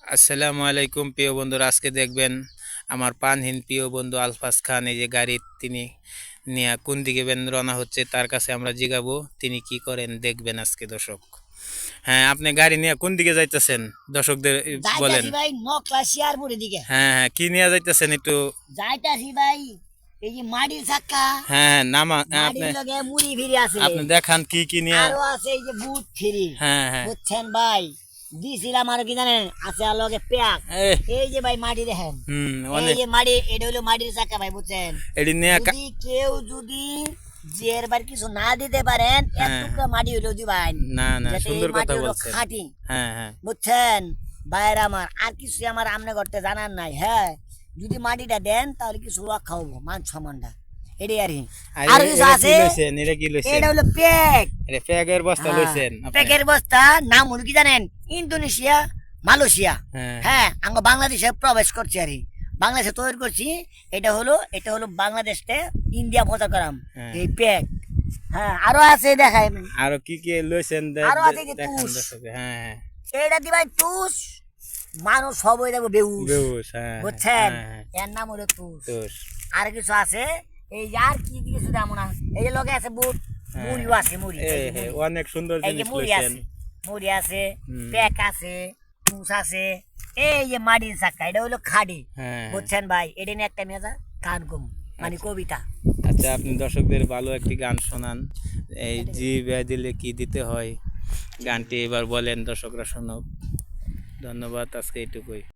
আসসালামু আলাইকুম প্রিয় বন্ধুরা, আজকে দেখবেন আমার পানহীন প্রিয় বন্ধু আলফাজ খান এই যে গাড়ি তিনি নিয়ে কোন দিকে রওনা হচ্ছে তার কাছে আমরা জিগাবো তিনি কি করেন দেখবেন আজকে দর্শক। হ্যাঁ, আপনি গাড়ি নিয়ে কোন দিকে যাইতেছেন দর্শকদের বলেন। যাইতাছি ভাই নকলা শিয়ারপুরের দিকে। হ্যাঁ হ্যাঁ, কি নিয়ে যাইতেছেন একটু। যাইতাছি ভাই এই যে মাটির চাক্কা, হ্যাঁ হ্যাঁ, নামা আপনি মাটির লগে মুড়ি ফিরি আছে, আপনি দেখান কি কি নিয়ে। আরো আছে এই যে বুট ফিরি। হ্যাঁ হ্যাঁ, বুঝছেন ভাই, দিছিলাম আর কি জানেন, আছে আর লগে প্যাক। এই এই যে ভাই মাটি দেখেন, এই অনেক যে মাটি, এটা হলো মাটির চাক্কা ভাই, বুঝছেন। এটি নিয়ে যদি কেউ যদি জের বার কিছু না দিতে পারেন, এক হ্যাঁ টুকরা মাটি হলো দিবেন, না না, যাতে এই সুন্দর মাটি কথা হলো বলছেন। খাঁটি। হ্যাঁ হ্যাঁ, বুঝছেন ভাইয়ের আমার, আর কিছু আমার আমনে করতে জানার নাই। হ্যাঁ, যদি মাটিটা দেন তাহলে কিছু রক্ষা হবো, মান সম্মানটা, এটাই আর কি। আর কিছু আছে, এটা কি লইছেন? এটা হলো পেক। এটা প্যাকের বস্তা লইছেন আপনি? পেকের বস্তা, নাম হলো কি জানেন, ইন্দোনেশিয়া, মালয়েশিয়া। হ্যাঁ হ্যাঁ, আমরা বাংলাদেশে প্রবেশ করছি আর কি, বাংলাদেশে তৈরি করছি। এটা হলো বাংলাদেশে ইন্ডিয়া প্রচার করাম হ্যাঁ। এই পেক। হ্যাঁ, আরো আছে দেখাই। আরো কি কি লইছেন আরো আছে যে দেখান তুষ। দর্শকে। হ্যাঁ হ্যাঁ, এটা দিবাই তুষ, মানুষ সব হয়ে যাবো বেউস। বেউস, হ্যাঁ বুঝছেন, হ্যাঁ, এর নাম হলো তুষ। তোষ। আর কিছু আছে, এই যে আর কি কিছু দাম না, এই যে লগে আছে বুট, হ্যাঁ। মুড়িও আছে, মুড়ি, এ এই যে হে, মুড়ি, অনেক সুন্দর এই যে জিনিস মুড়ি লইছেন। আছে, মুড়ি আছে, হুম। প্যাক আছে, তুষ আছে, এই যে মাটির চাক্কা, এটা হলো খাড়ি। হ্যাঁ। বুঝছেন ভাই, এটা নিয়ে একটা মেজা গান কম, মানে কবিতা। আচ্ছা, আপনি দর্শকদের ভালো একটি গান শোনান, এই জি দিলে কি দিতে হয় গানটি এবার বলেন, দর্শকরা শোনাক। ধন্যবাদ, আজকে এইটুকুই।